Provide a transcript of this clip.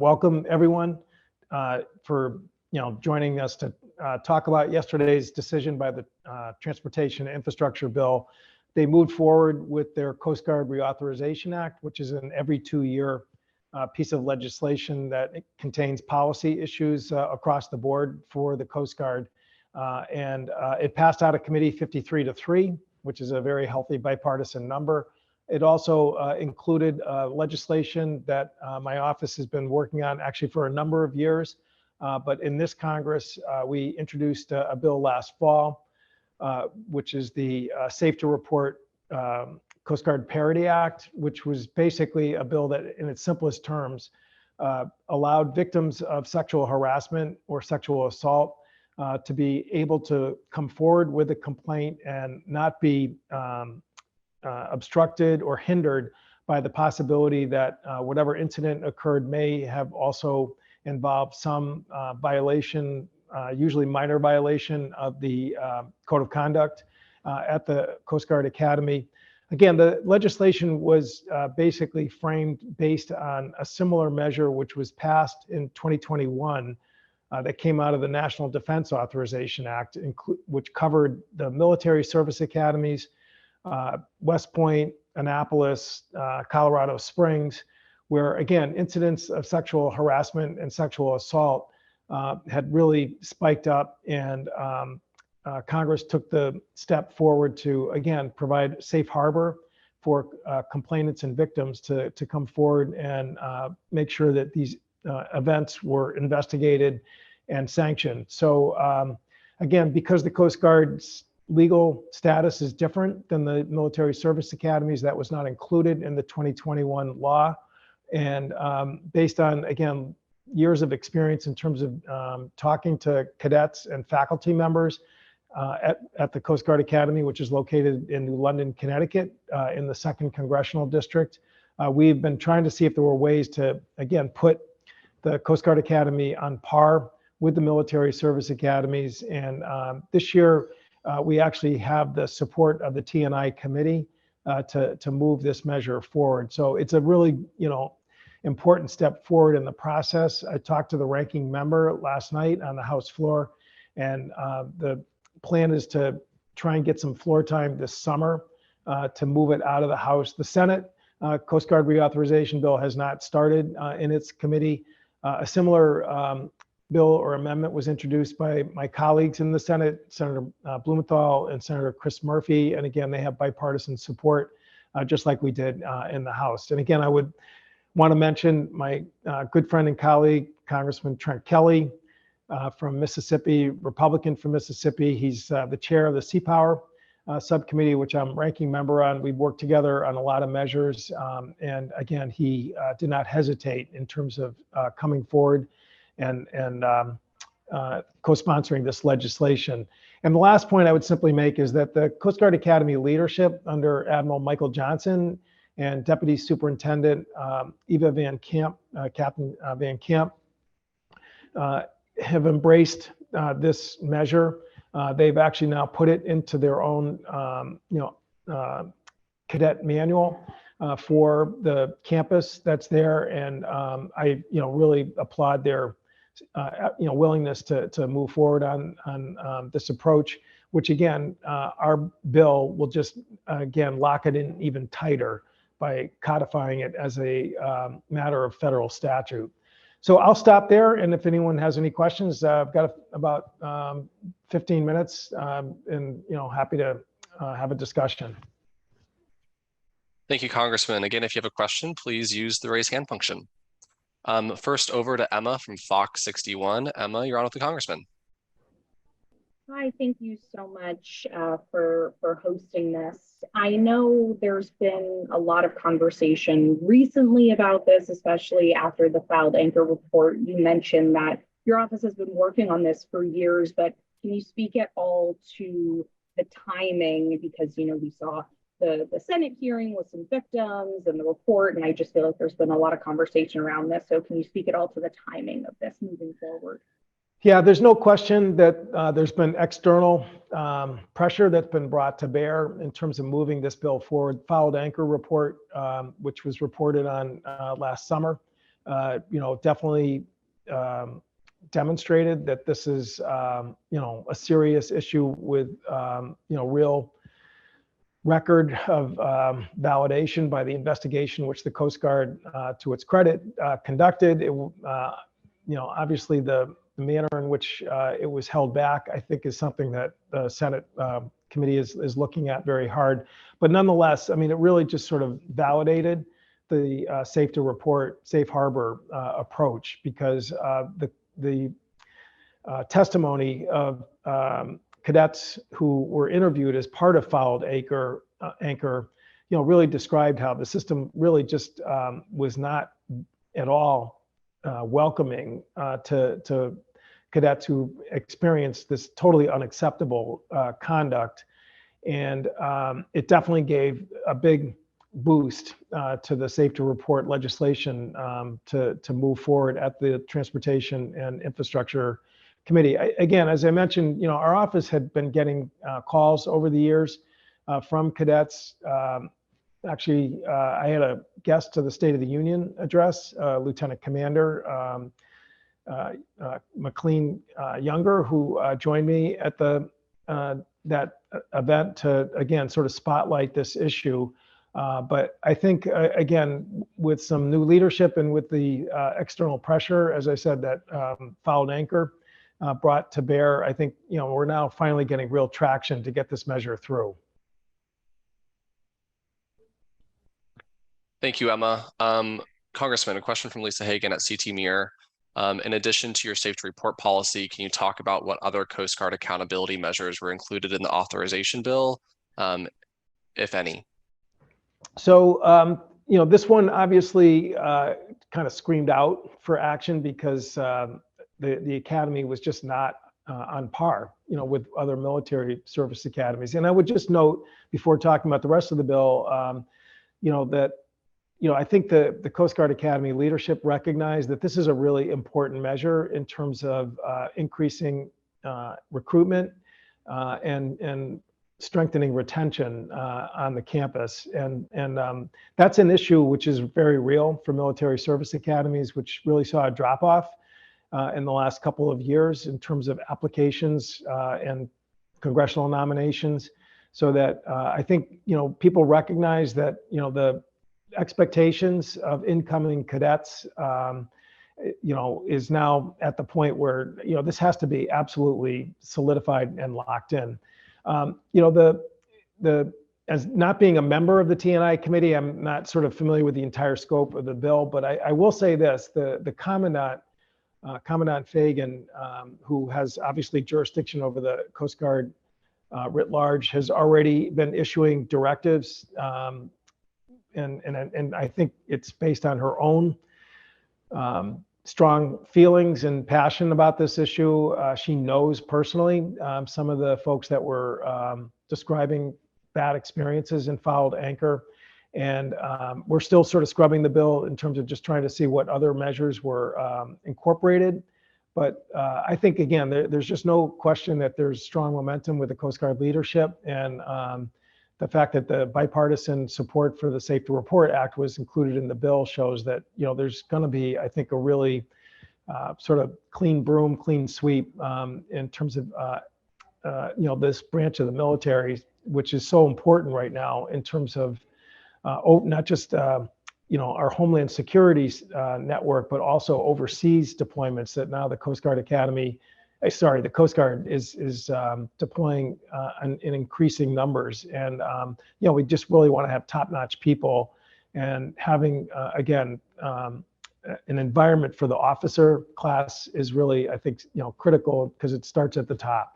Welcome everyone for joining us to talk about yesterday's decision by the Transportation and Infrastructure Bill. They moved forward with their Coast Guard Reauthorization Act, which is an every 2-year piece of legislation that contains policy issues across the board for the Coast Guard. And it passed out of committee 53-3, which is a very healthy bipartisan number. It also included legislation that my office has been working on actually for a number of years. But in this Congress, we introduced a bill last fall, which is the Safe-To-Report Coast Guard Parity Act, which was basically a bill that in its simplest terms allowed victims of sexual harassment or sexual assault to be able to come forward with a complaint and not be obstructed or hindered by the possibility that whatever incident occurred may have also involved some violation, usually minor violation of the code of conduct at the Coast Guard Academy. Again, the legislation was basically framed based on a similar measure which was passed in 2021 that came out of the National Defense Authorization Act, which covered the military service academies, West Point, Annapolis, Colorado Springs, where again, incidents of sexual harassment and sexual assault had really spiked up, and Congress took the step forward to, again, provide safe harbor for complainants and victims to come forward and make sure that these events were investigated and sanctioned. So again, because the Coast Guard's legal status is different than the military service academies, that was not included in the 2021 law. And based on, again, years of experience in terms of talking to cadets and faculty members at the Coast Guard Academy, which is located in New London, Connecticut, in the 2nd Congressional District, we've been trying to see if there were ways to, again, put the Coast Guard Academy on par with the military service academies. And this year, we actually have the support of the T&I committee to move this measure forward. So it's a really, important step forward in the process. I talked to the ranking member last night on the House floor, and the plan is to try and get some floor time this summer to move it out of the House. The Senate Coast Guard Reauthorization Bill has not started in its committee. A similar bill or amendment was introduced by my colleagues in the Senate, Senator Blumenthal and Senator Chris Murphy. And again, they have bipartisan support, just like we did in the House. And again, I would want to mention my good friend and colleague, Congressman Trent Kelly from Mississippi, Republican from Mississippi. He's the chair of the Sea Power subcommittee, which I'm ranking member on. We've worked together on a lot of measures. And again, he did not hesitate in terms of coming forward and co-sponsoring this legislation. And the last point I would simply make is that the Coast Guard Academy leadership under Admiral Michael Johnson and Deputy Superintendent Eva Van Camp, Captain Van Camp, have embraced this measure. They've actually now put it into their own, cadet manual for the campus that's there, and I, really applaud their, willingness to move forward on this approach, which again, our bill will just again lock it in even tighter by codifying it as a matter of federal statute. So I'll stop there, and if anyone has any questions, I've got about 15 minutes, and happy to have a discussion. Thank you, Congressman. Again, if you have a question, please use the raise hand function. First over to Emma from Fox 61. Emma, you're on with the Congressman. Hi, thank you so much for hosting this. I know there's been a lot of conversation recently about this, especially after the filed anchor report. You mentioned that your office has been working on this for years, but can you speak at all to the timing? Because, we saw the Senate hearing with some victims and the report, and I just feel like there's been a lot of conversation around this. So can you speak at all to the timing of this moving forward? Yeah, there's no question that there's been external pressure that's been brought to bear in terms of moving this bill forward. Filed anchor report, which was reported on last summer, definitely demonstrated that this is, a serious issue with, real record of validation by the investigation, which the Coast Guard, to its credit, conducted. It, obviously the manner in which it was held back, I think, is something that the Senate committee is looking at very hard. But nonetheless, I mean, it really just sort of validated the Safe-To-Report, safe harbor approach, because the testimony of cadets who were interviewed as part of Fouled Anchor, really described how the system really just was not at all welcoming to cadets who experienced this totally unacceptable conduct. And it definitely gave a big boost to the Safe-To-Report legislation to move forward at the Transportation and Infrastructure Committee. Again, as I mentioned, our office had been getting calls over the years from cadets. Actually, I had a guest to the State of the Union address, Lieutenant Commander McLean Younger, who joined me at that event to, again, sort of spotlight this issue. But I think, again, with some new leadership and with the external pressure, as I said, that Fouled Anchor brought to bear, I think, we're now finally getting real traction to get this measure through. Thank you, Emma. Congressman, a question from Lisa Hagan at CTNews. In addition to your Safe-To-Report policy, can you talk about what other Coast Guard accountability measures were included in the authorization bill, if any? So, this one obviously kind of screamed out for action because the academy was just not on par, with other military service academies. And I would just note, before talking about the rest of the bill, that I think the Coast Guard Academy leadership recognized that this is a really important measure in terms of increasing recruitment and strengthening retention on the campus. And that's an issue which is very real for military service academies, which really saw a drop off in the last couple of years in terms of applications and congressional nominations. So that I think, people recognize that, the expectations of incoming cadets, is now at the point where, this has to be absolutely solidified and locked in. As not being a member of the TNI committee, I'm not sort of familiar with the entire scope of the bill, but I will say this, the Commandant, Commandant Fagan, who has obviously jurisdiction over the Coast Guard writ large, has already been issuing directives, and I think it's based on her own strong feelings and passion about this issue. She knows personally some of the folks that were describing bad experiences in Fouled Anchor. And we're still sort of scrubbing the bill in terms of just trying to see what other measures were incorporated. But I think, again, there's just no question that there's strong momentum with the Coast Guard leadership. And the fact that the bipartisan support for the Safe-To-Report Act was included in the bill shows that, there's going to be, I think, a really sort of clean broom, clean sweep in terms of, this branch of the military, which is so important right now in terms of not just, our Homeland Security network, but also overseas deployments that now the Coast Guard Academy, the Coast Guard is deploying in increasing numbers. And, we just really want to have top-notch people, and having, again, an environment for the officer class is really, I think, critical, because it starts at the top.